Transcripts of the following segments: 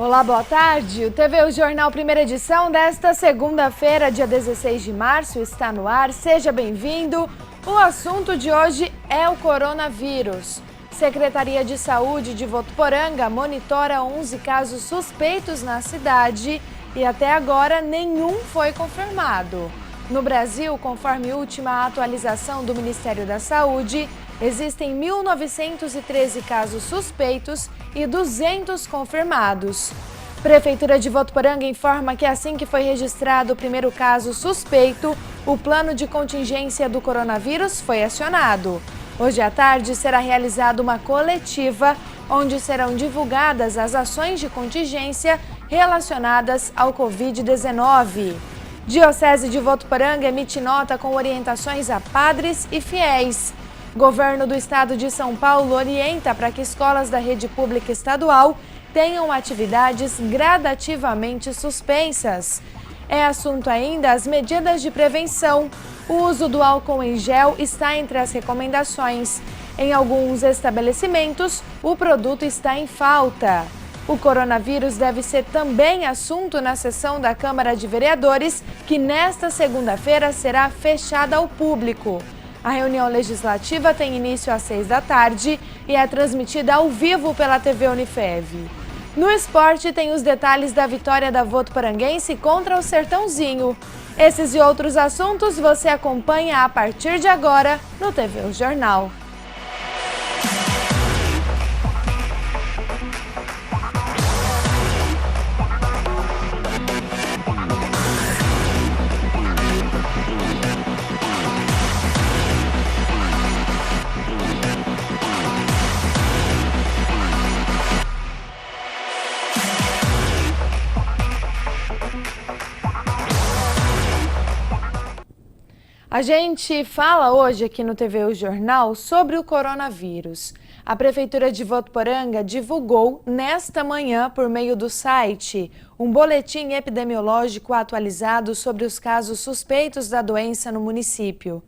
Olá, boa tarde. O TV Jornal Primeira Edição desta segunda-feira, dia 16 de março, está no ar. Seja bem-vindo. O assunto de hoje é o coronavírus. Secretaria de Saúde de Votuporanga monitora 11 casos suspeitos na cidade e até agora nenhum foi confirmado. No Brasil, conforme última atualização do Ministério da Saúde, existem 1.913 casos suspeitos e 200 confirmados. Prefeitura de Votuporanga informa que assim que foi registrado o primeiro caso suspeito, o plano de contingência do coronavírus foi acionado. Hoje à tarde será realizada uma coletiva onde serão divulgadas as ações de contingência relacionadas ao Covid-19. Diocese de Votuporanga emite nota com orientações a padres e fiéis. Governo do Estado de São Paulo orienta para que escolas da rede pública estadual tenham atividades gradativamente suspensas. É assunto ainda as medidas de prevenção. O uso do álcool em gel está entre as recomendações. Em alguns estabelecimentos, o produto está em falta. O coronavírus deve ser também assunto na sessão da Câmara de Vereadores, que nesta segunda-feira será fechada ao público. A reunião legislativa tem início às 6 da tarde e é transmitida ao vivo pela TV Unifev. No esporte tem os detalhes da vitória da Votuporanguense contra o Sertãozinho. Esses e outros assuntos você acompanha a partir de agora no TV O Jornal. A gente fala hoje aqui no TV O Jornal sobre o coronavírus. A Prefeitura de Votuporanga divulgou nesta manhã, por meio do site, um boletim epidemiológico atualizado sobre os casos suspeitos da doença no município.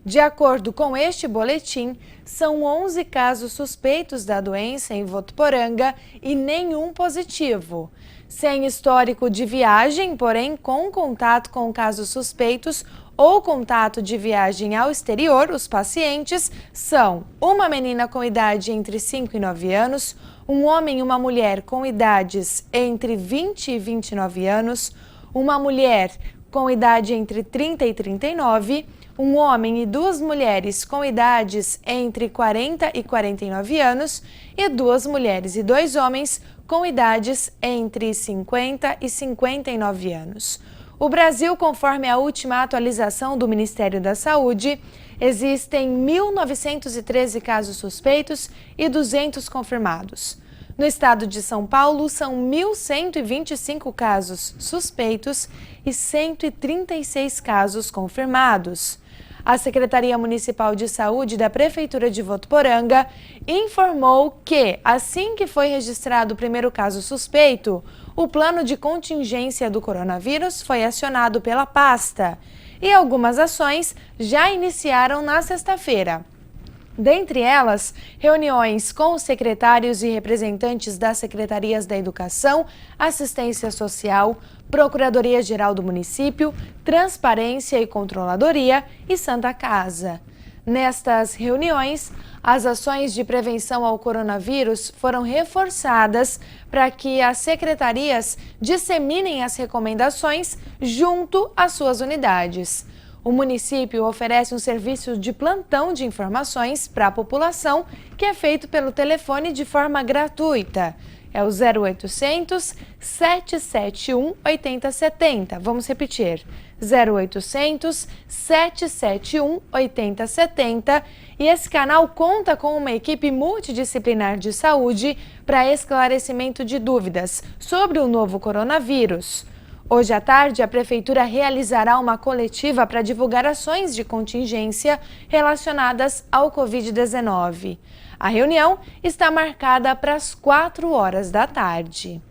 De acordo com este boletim, são 11 casos suspeitos da doença em Votuporanga e nenhum positivo. Sem histórico de viagem, porém com contato com casos suspeitos ou contato de viagem ao exterior, os pacientes são uma menina com idade entre 5 e 9 anos, um homem e uma mulher com idades entre 20 e 29 anos, uma mulher com idade entre 30 e 39, um homem e duas mulheres com idades entre 40 e 49 anos e duas mulheres e dois homens com idades entre 50 e 59 anos. O Brasil, conforme a última atualização do Ministério da Saúde, existem 1.913 casos suspeitos e 200 confirmados. No estado de São Paulo, são 1.125 casos suspeitos e 136 casos confirmados. A Secretaria Municipal de Saúde da Prefeitura de Votuporanga informou que, assim que foi registrado o primeiro caso suspeito, o plano de contingência do coronavírus foi acionado pela pasta e algumas ações já iniciaram na sexta-feira. Dentre elas, reuniões com os secretários e representantes das Secretarias da Educação, Assistência Social, Procuradoria-Geral do Município, Transparência e Controladoria e Santa Casa. Nestas reuniões, as ações de prevenção ao coronavírus foram reforçadas para que as secretarias disseminem as recomendações junto às suas unidades. O município oferece um serviço de plantão de informações para a população que é feito pelo telefone de forma gratuita. É o 0800 771 8070. Vamos repetir. 0800 771 8070. E esse canal conta com uma equipe multidisciplinar de saúde para esclarecimento de dúvidas sobre o novo coronavírus. Hoje à tarde, a Prefeitura realizará uma coletiva para divulgar ações de contingência relacionadas ao Covid-19. A reunião está marcada para as 4 horas da tarde.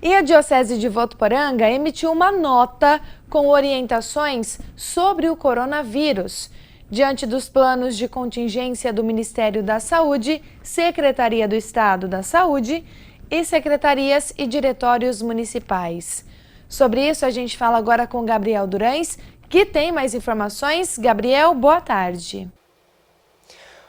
E a Diocese de Votuporanga emitiu uma nota com orientações sobre o coronavírus. Diante dos planos de contingência do Ministério da Saúde, Secretaria do Estado da Saúde e secretarias e diretórios municipais. Sobre isso, a gente fala agora com Gabriel Durães, que tem mais informações. Gabriel, boa tarde.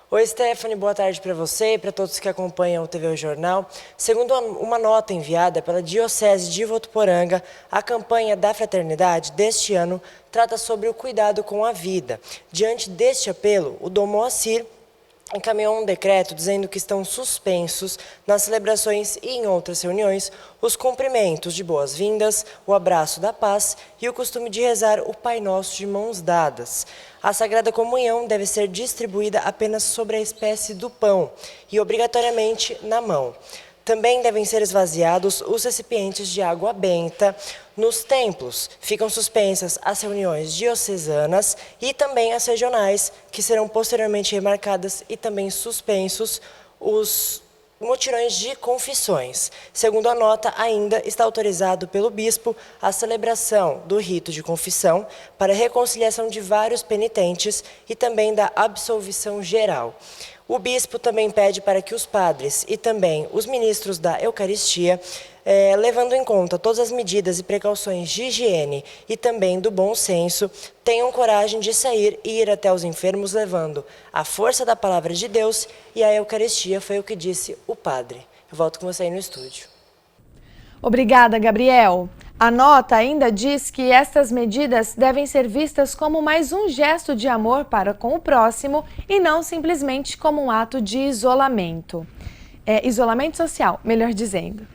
Oi, Stephanie, boa tarde para você e para todos que acompanham o TV Jornal. Segundo uma nota enviada pela Diocese de Votuporanga, a campanha da Fraternidade deste ano trata sobre o cuidado com a vida. Diante deste apelo, o Dom Moacir encaminhou um decreto dizendo que estão suspensos nas celebrações e em outras reuniões os cumprimentos de boas-vindas, o abraço da paz e o costume de rezar o Pai Nosso de mãos dadas. A Sagrada Comunhão deve ser distribuída apenas sobre a espécie do pão e obrigatoriamente na mão. Também devem ser esvaziados os recipientes de água benta. Nos templos ficam suspensas as reuniões diocesanas e também as regionais, que serão posteriormente remarcadas, e também suspensos os mutirões de confissões. Segundo a nota, ainda está autorizado pelo bispo a celebração do rito de confissão para a reconciliação de vários penitentes e também da absolvição geral. O bispo também pede para que os padres e também os ministros da Eucaristia, levando em conta todas as medidas e precauções de higiene e também do bom senso, tenham coragem de sair e ir até os enfermos levando a força da palavra de Deus e a Eucaristia, foi o que disse o padre. Eu volto com você aí no estúdio. Obrigada, Gabriel. A nota ainda diz que estas medidas devem ser vistas como mais um gesto de amor para com o próximo e não simplesmente como um ato de isolamento. Isolamento social, melhor dizendo.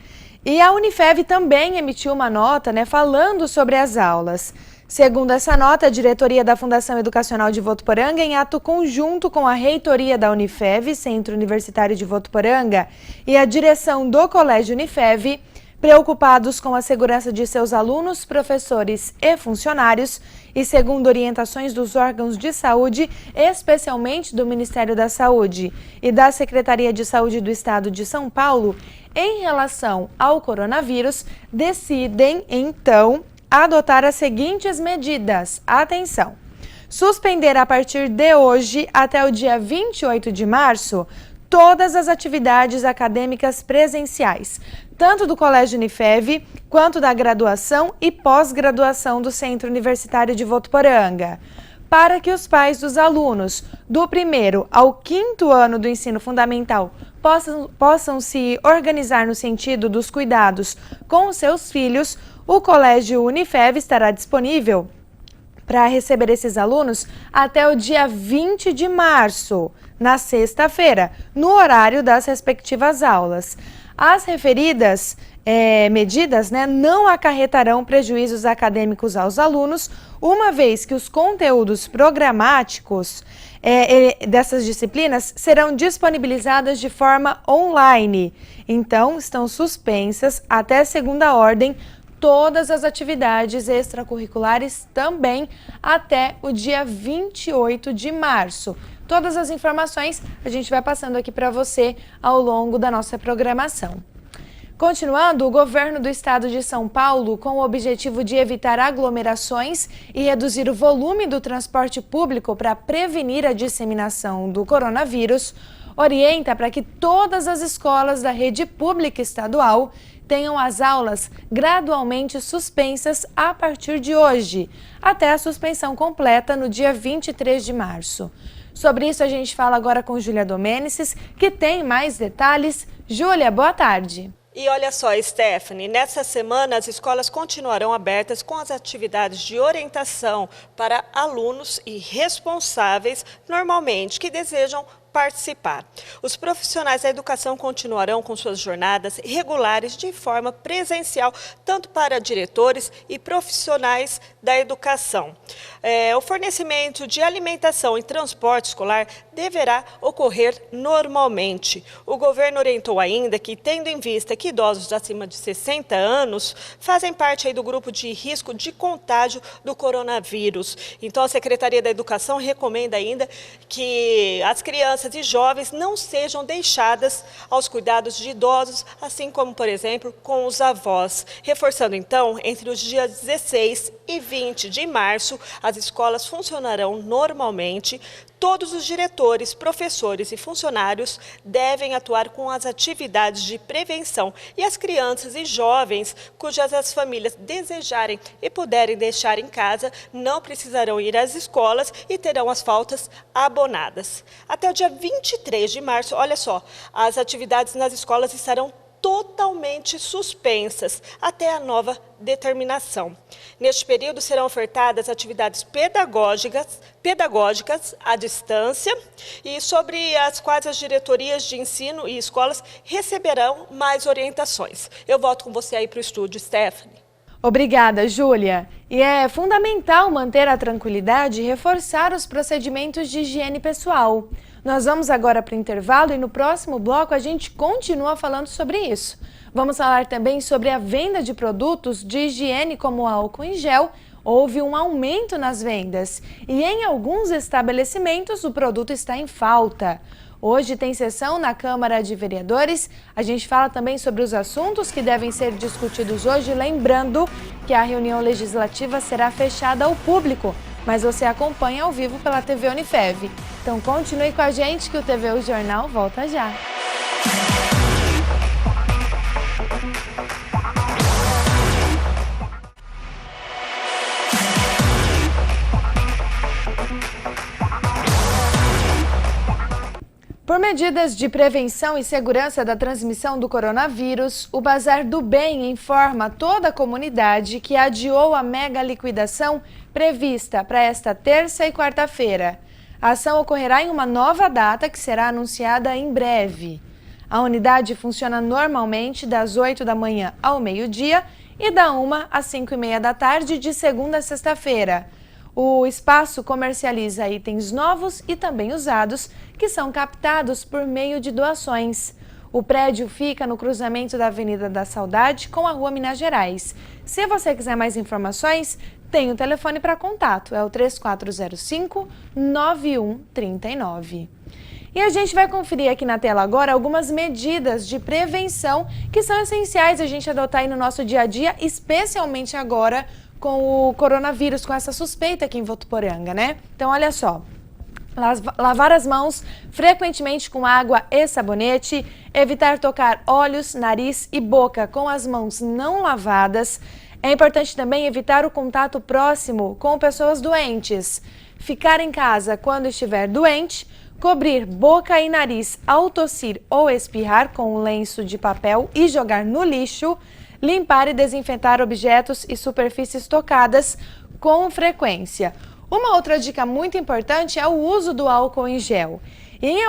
E a Unifev também emitiu uma nota, falando sobre as aulas. Segundo essa nota, a diretoria da Fundação Educacional de Votuporanga, em ato conjunto com a reitoria da Unifev, Centro Universitário de Votuporanga, e a direção do Colégio Unifev, preocupados com a segurança de seus alunos, professores e funcionários, e segundo orientações dos órgãos de saúde, especialmente do Ministério da Saúde e da Secretaria de Saúde do Estado de São Paulo, em relação ao coronavírus, decidem, então, adotar as seguintes medidas. Atenção! Suspender a partir de hoje, até o dia 28 de março, todas as atividades acadêmicas presenciais, tanto do Colégio Unifev, quanto da graduação e pós-graduação do Centro Universitário de Votuporanga, para que os pais dos alunos do 1º ao 5º ano do ensino fundamental possam se organizar no sentido dos cuidados com os seus filhos. O Colégio Unifev estará disponível para receber esses alunos até o dia 20 de março, na sexta-feira, no horário das respectivas aulas. As referidas medidas não acarretarão prejuízos acadêmicos aos alunos, uma vez que os conteúdos programáticos dessas disciplinas serão disponibilizadas de forma online. Então, estão suspensas até segunda ordem todas as atividades extracurriculares também até o dia 28 de março. Todas as informações a gente vai passando aqui para você ao longo da nossa programação. Continuando, o governo do estado de São Paulo, com o objetivo de evitar aglomerações e reduzir o volume do transporte público para prevenir a disseminação do coronavírus, orienta para que todas as escolas da rede pública estadual tenham as aulas gradualmente suspensas a partir de hoje, até a suspensão completa no dia 23 de março. Sobre isso a gente fala agora com Júlia Domênices, que tem mais detalhes. Júlia, boa tarde. E olha só, Stephanie, nessa semana as escolas continuarão abertas com as atividades de orientação para alunos e responsáveis, normalmente, que desejam participar. Os profissionais da educação continuarão com suas jornadas regulares de forma presencial, tanto para diretores e profissionais da educação. O fornecimento de alimentação e transporte escolar deverá ocorrer normalmente. O governo orientou ainda que, tendo em vista que idosos acima de 60 anos fazem parte aí do grupo de risco de contágio do coronavírus. Então, a Secretaria da Educação recomenda ainda que as crianças e jovens não sejam deixadas aos cuidados de idosos, assim como, por exemplo, com os avós. Reforçando, então, entre os dias 16 e 20 de março, as escolas funcionarão normalmente, Todos os diretores, professores e funcionários devem atuar com as atividades de prevenção e as crianças e jovens cujas as famílias desejarem e puderem deixar em casa não precisarão ir às escolas e terão as faltas abonadas. Até o dia 23 de março, olha só, as atividades nas escolas estarão totalmente suspensas até a nova determinação. Neste período serão ofertadas atividades pedagógicas à distância e sobre as quais as diretorias de ensino e escolas receberão mais orientações. Eu volto com você aí para o estúdio, Stephanie. Obrigada, Júlia. E é fundamental manter a tranquilidade e reforçar os procedimentos de higiene pessoal. Nós vamos agora para o intervalo e no próximo bloco a gente continua falando sobre isso. Vamos falar também sobre a venda de produtos de higiene como álcool em gel. Houve um aumento nas vendas e em alguns estabelecimentos o produto está em falta. Hoje tem sessão na Câmara de Vereadores. A gente fala também sobre os assuntos que devem ser discutidos hoje, lembrando que a reunião legislativa será fechada ao público, mas você acompanha ao vivo pela TV Unifev. Então continue com a gente que o TVU Jornal volta já. Por medidas de prevenção e segurança da transmissão do coronavírus, o Bazar do Bem informa toda a comunidade que adiou a mega liquidação prevista para esta terça e quarta-feira. A ação ocorrerá em uma nova data que será anunciada em breve. A unidade funciona normalmente das 8 da manhã ao meio-dia e da 1 às 5h30 da tarde de segunda a sexta-feira. O espaço comercializa itens novos e também usados, que são captados por meio de doações. O prédio fica no cruzamento da Avenida da Saudade com a Rua Minas Gerais. Se você quiser mais informações, tem o telefone para contato, é o 3405-9139. E a gente vai conferir aqui na tela agora algumas medidas de prevenção que são essenciais a gente adotar aí no nosso dia a dia, especialmente agora com o coronavírus, com essa suspeita aqui em Votuporanga, né? Então, olha só. Lavar as mãos frequentemente com água e sabonete, evitar tocar olhos, nariz e boca com as mãos não lavadas. É importante também evitar o contato próximo com pessoas doentes. Ficar em casa quando estiver doente, cobrir boca e nariz ao tossir ou espirrar com um lenço de papel e jogar no lixo. Limpar e desinfetar objetos e superfícies tocadas com frequência. Uma outra dica muito importante é o uso do álcool em gel. E em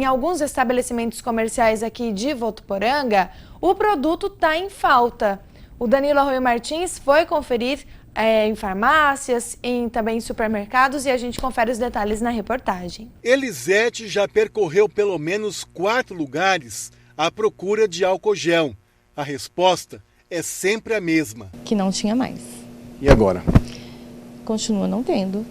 alguns estabelecimentos comerciais aqui de Votuporanga, o produto está em falta. O Danilo Arroio Martins foi conferir em farmácias, também em supermercados, e a gente confere os detalhes na reportagem. Elisete já percorreu pelo menos 4 lugares à procura de álcool gel. A resposta é sempre a mesma. Que não tinha mais. E agora? Continua não tendo.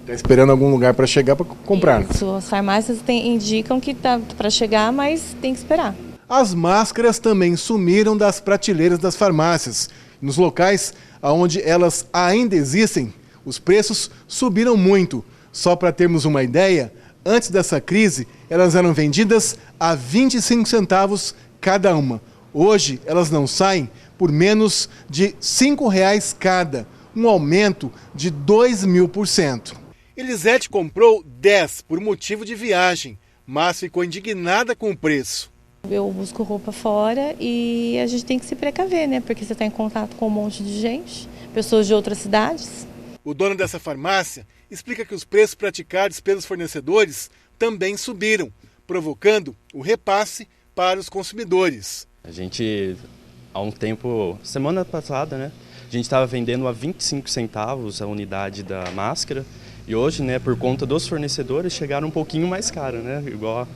Está esperando algum lugar para chegar para comprar? Isso, as farmácias indicam que está para chegar, mas tem que esperar. As máscaras também sumiram das prateleiras das farmácias. Nos locais onde elas ainda existem, os preços subiram muito. Só para termos uma ideia, antes dessa crise, elas eram vendidas a 25 centavos cada uma. Hoje, elas não saem por menos de R$ 5,00 cada, um aumento de 2.000%. Elisete comprou 10 por motivo de viagem, mas ficou indignada com o preço. Eu busco roupa fora e a gente tem que se precaver, né? Porque você está em contato com um monte de gente, pessoas de outras cidades. O dono dessa farmácia explica que os preços praticados pelos fornecedores também subiram, provocando o repasse para os consumidores. A gente, há um tempo, semana passada, né, a gente estava vendendo a 25 centavos a unidade da máscara e hoje, né, por conta dos fornecedores, chegaram um pouquinho mais caro, né, igual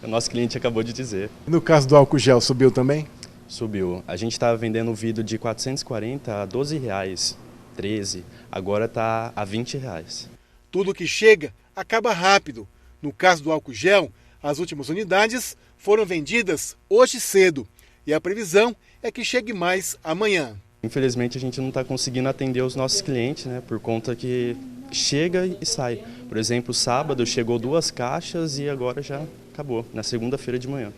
o nosso cliente acabou de dizer. No caso do álcool gel, subiu também? Subiu. A gente estava vendendo o vidro de 440 a R$12, 13, agora está a R$20. Tudo que chega acaba rápido. No caso do álcool gel, as últimas unidades foram vendidas hoje cedo. E a previsão é que chegue mais amanhã. Infelizmente a gente não está conseguindo atender os nossos clientes, né, por conta que chega e sai. Por exemplo, sábado chegou 2 caixas e agora já acabou, na segunda-feira de manhã.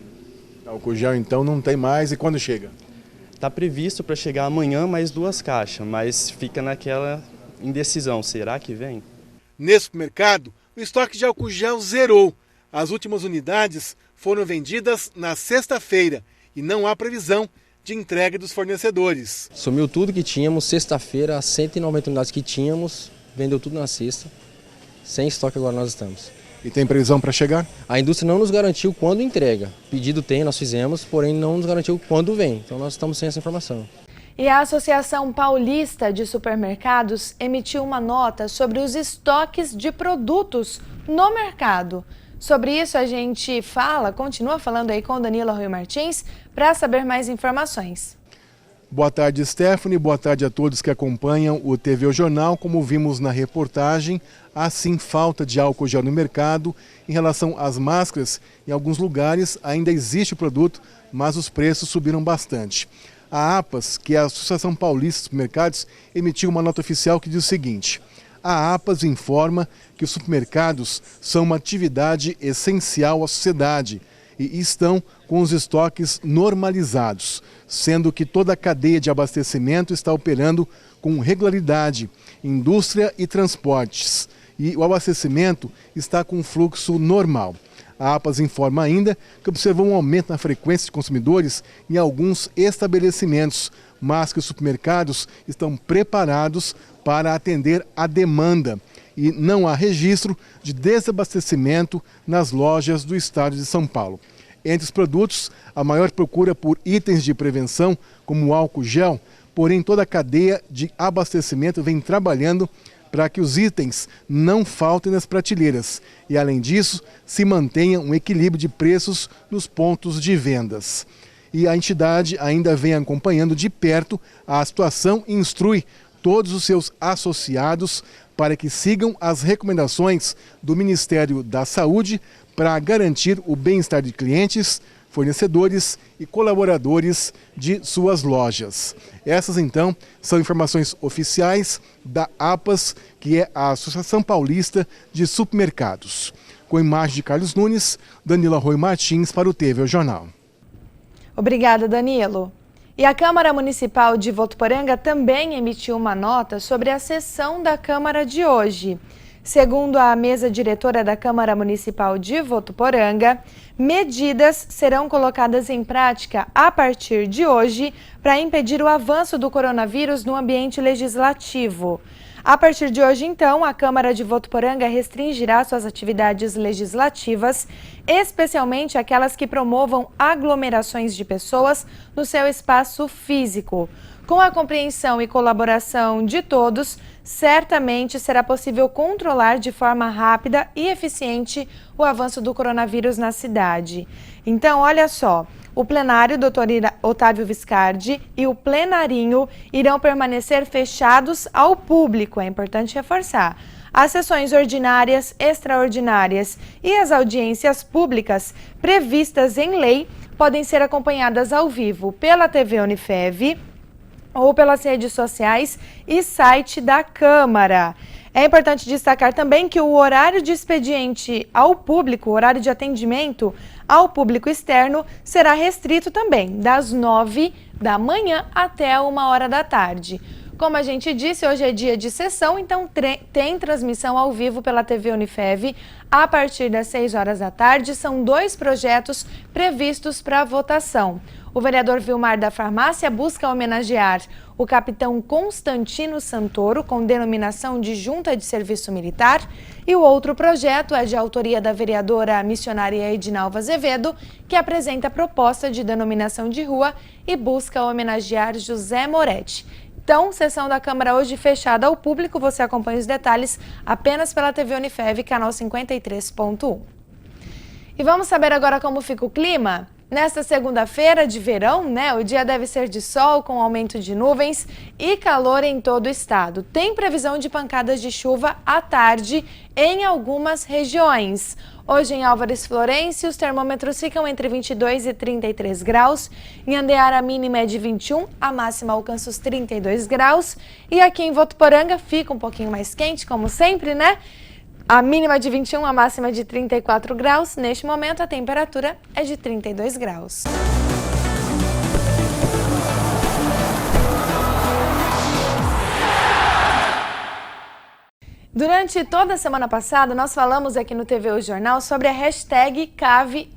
Álcool gel então não tem mais, e quando chega? Está previsto para chegar amanhã mais 2 caixas, mas fica naquela indecisão, será que vem? Nesse supermercado, o estoque de álcool gel zerou. As últimas unidades foram vendidas na sexta-feira e não há previsão de entrega dos fornecedores. Sumiu tudo que tínhamos, sexta-feira, as 190 unidades que tínhamos, vendeu tudo na sexta. Sem estoque agora nós estamos. E tem previsão para chegar? A indústria não nos garantiu quando entrega. Pedido tem, nós fizemos, porém não nos garantiu quando vem. Então nós estamos sem essa informação. E a Associação Paulista de Supermercados emitiu uma nota sobre os estoques de produtos no mercado. Sobre isso a gente continua falando aí com Danilo Rui Martins para saber mais informações. Boa tarde, Stephanie. Boa tarde a todos que acompanham o TV o Jornal. Como vimos na reportagem, há sim falta de álcool gel no mercado. Em relação às máscaras, em alguns lugares ainda existe o produto, mas os preços subiram bastante. A APAS, que é a Associação Paulista de Supermercados, emitiu uma nota oficial que diz o seguinte: a APAS informa que os supermercados são uma atividade essencial à sociedade e estão com os estoques normalizados, sendo que toda a cadeia de abastecimento está operando com regularidade, indústria e transportes, e o abastecimento está com fluxo normal. A APAS informa ainda que observou um aumento na frequência de consumidores em alguns estabelecimentos, mas que os supermercados estão preparados para atender a demanda e não há registro de desabastecimento nas lojas do estado de São Paulo. Entre os produtos, a maior procura por itens de prevenção, como álcool gel, porém toda a cadeia de abastecimento vem trabalhando para que os itens não faltem nas prateleiras e, além disso, se mantenha um equilíbrio de preços nos pontos de vendas. E a entidade ainda vem acompanhando de perto a situação e instrui todos os seus associados para que sigam as recomendações do Ministério da Saúde para garantir o bem-estar de clientes, fornecedores e colaboradores de suas lojas. Essas, então, são informações oficiais da APAS, que é a Associação Paulista de Supermercados. Com imagem de Carlos Nunes, Danilo Rui Martins para o TV o Jornal. Obrigada, Danilo. E a Câmara Municipal de Votuporanga também emitiu uma nota sobre a sessão da Câmara de hoje. Segundo a mesa diretora da Câmara Municipal de Votuporanga, medidas serão colocadas em prática a partir de hoje para impedir o avanço do coronavírus no ambiente legislativo. A partir de hoje, então, a Câmara de Votuporanga restringirá suas atividades legislativas, especialmente aquelas que promovam aglomerações de pessoas no seu espaço físico. Com a compreensão e colaboração de todos, certamente será possível controlar de forma rápida e eficiente o avanço do coronavírus na cidade. Então, olha só, o plenário, Dr. Otávio Viscardi, e o plenarinho irão permanecer fechados ao público, é importante reforçar. As sessões ordinárias, extraordinárias e as audiências públicas previstas em lei podem ser acompanhadas ao vivo pela TV Unifev ou pelas redes sociais e site da Câmara. É importante destacar também que o horário de expediente ao público, o horário de atendimento ao público externo, será restrito também, das 9 da manhã até 1h da tarde. Como a gente disse, hoje é dia de sessão, então tem transmissão ao vivo pela TV Unifev a partir das 6 horas da tarde. São 2 projetos previstos para votação. O vereador Vilmar da Farmácia busca homenagear o capitão Constantino Santoro, com denominação de Junta de Serviço Militar, e o outro projeto é de autoria da vereadora missionária Edinalva Azevedo, que apresenta proposta de denominação de rua e busca homenagear José Moretti. Então, sessão da Câmara hoje fechada ao público, você acompanha os detalhes apenas pela TV Unifev, canal 53.1. E vamos saber agora como fica o clima? Nesta segunda-feira de verão, o dia deve ser de sol com aumento de nuvens e calor em todo o estado. Tem previsão de pancadas de chuva à tarde em algumas regiões. Hoje em Álvares Florence, os termômetros ficam entre 22 e 33 graus. Em Andeara, a mínima é de 21, a máxima alcança os 32 graus. E aqui em Votuporanga fica um pouquinho mais quente, como sempre, A mínima de 21, a máxima de 34 graus. Neste momento, a temperatura é de 32 graus. Durante toda a semana passada, nós falamos aqui no TV O Jornal sobre a hashtag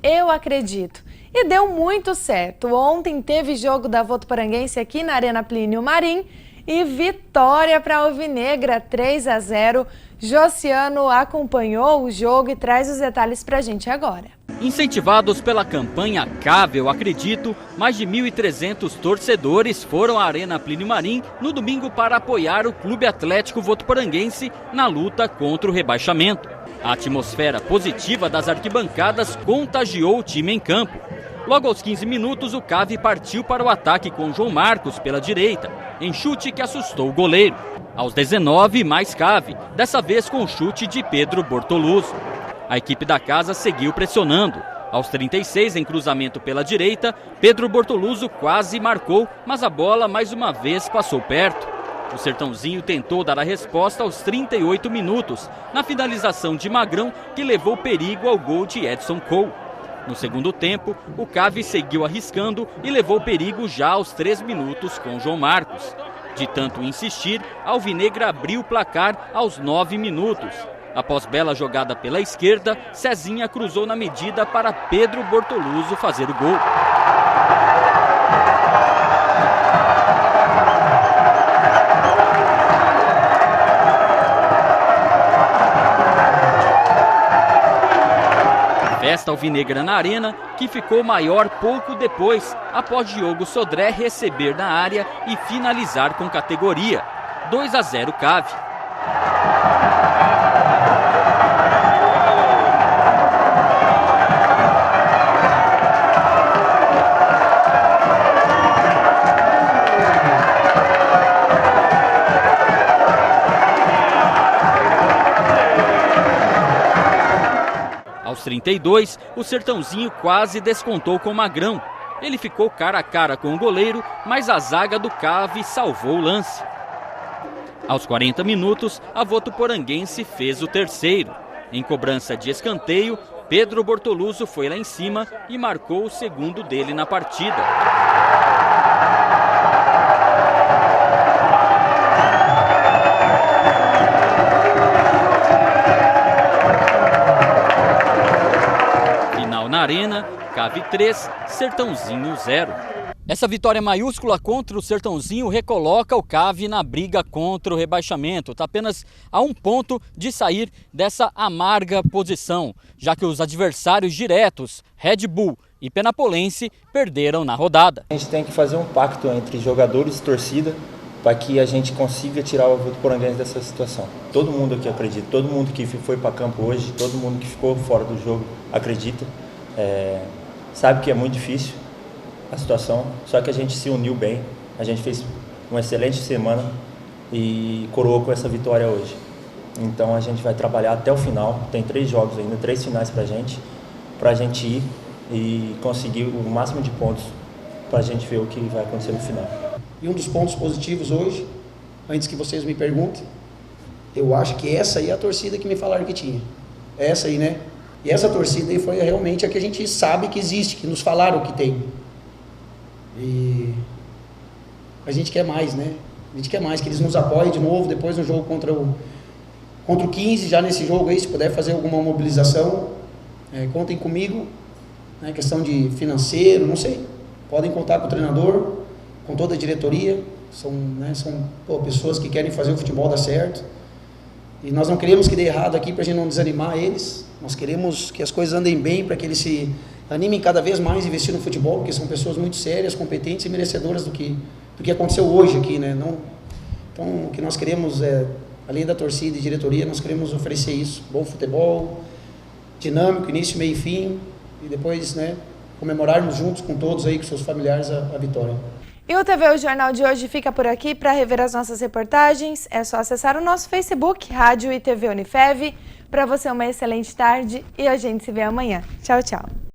#EuAcredito. E deu muito certo. Ontem teve jogo da Votuporanguense aqui na Arena Plínio Marim e vitória para a Alvinegra, 3-0. Josiano acompanhou o jogo e traz os detalhes para a gente agora. Incentivados pela campanha Eu Acredito, mais de 1.300 torcedores foram à Arena Plínio Marim no domingo para apoiar o Clube Atlético Votuporanguense na luta contra o rebaixamento. A atmosfera positiva das arquibancadas contagiou o time em campo. Logo aos 15 minutos, o CAV partiu para o ataque com João Marcos pela direita, em chute que assustou o goleiro. Aos 19, mais CAV, dessa vez com chute de Pedro Bortoluso. A equipe da casa seguiu pressionando. Aos 36, em cruzamento pela direita, Pedro Bortoluso quase marcou, mas a bola mais uma vez passou perto. O Sertãozinho tentou dar a resposta aos 38 minutos, na finalização de Magrão, que levou perigo ao gol de Edson Cole. No segundo tempo, o CAV seguiu arriscando e levou perigo já aos 3 minutos com João Marcos. De tanto insistir, a Alvinegra abriu o placar aos 9 minutos. Após bela jogada pela esquerda, Cezinha cruzou na medida para Pedro Bortoluso fazer o gol. Festa alvinegra na arena, que ficou maior pouco depois, após Diogo Sodré receber na área e finalizar com categoria. 2-0 CAV. Aos 32, o Sertãozinho quase descontou com Magrão. Ele ficou cara a cara com o goleiro, mas a zaga do CAV salvou o lance. Aos 40 minutos, a Votuporanguense fez o terceiro. Em cobrança de escanteio, Pedro Bortoluso foi lá em cima e marcou o segundo dele na partida. Na Arena, CAV 3, Sertãozinho 0. Essa vitória maiúscula contra o Sertãozinho recoloca o CAV na briga contra o rebaixamento. Está apenas a 1 ponto de sair dessa amarga posição, já que os adversários diretos, Red Bull e Penapolense, perderam na rodada. A gente tem que fazer um pacto entre jogadores e torcida para que a gente consiga tirar o Votuporanguense dessa situação. Todo mundo aqui acredita, todo mundo que foi para campo hoje, todo mundo que ficou fora do jogo acredita. Sabe que é muito difícil a situação, só que a gente se uniu bem, a gente fez uma excelente semana e coroou com essa vitória hoje. Então a gente vai trabalhar até o final, tem 3 jogos ainda, 3 finais pra gente ir e conseguir o máximo de pontos pra gente ver o que vai acontecer no final. E um dos pontos positivos hoje, antes que vocês me perguntem, eu acho que essa aí é a torcida que me falaram que tinha. Essa aí, né? E essa torcida aí foi realmente a que a gente sabe que existe, que nos falaram que tem. E a gente quer mais, né? A gente quer mais, que eles nos apoiem de novo, depois no jogo contra o 15, já nesse jogo aí, se puder fazer alguma mobilização, contem comigo, né? Questão de financeiro, não sei. Podem contar com o treinador, com toda a diretoria, são pessoas que querem fazer o futebol dar certo. E nós não queremos que dê errado aqui para a gente não desanimar eles. Nós queremos que as coisas andem bem para que eles se animem cada vez mais a investir no futebol, porque são pessoas muito sérias, competentes e merecedoras do que aconteceu hoje aqui, né? Então, o que nós queremos além da torcida e diretoria, nós queremos oferecer isso. Bom futebol, dinâmico, início, meio e fim, e depois, né, comemorarmos juntos com todos aí, com seus familiares, a vitória. E o TV O Jornal de hoje fica por aqui. Para rever as nossas reportagens, é só acessar o nosso Facebook, Rádio e TV Unifev. Para você, uma excelente tarde e a gente se vê amanhã. Tchau, tchau.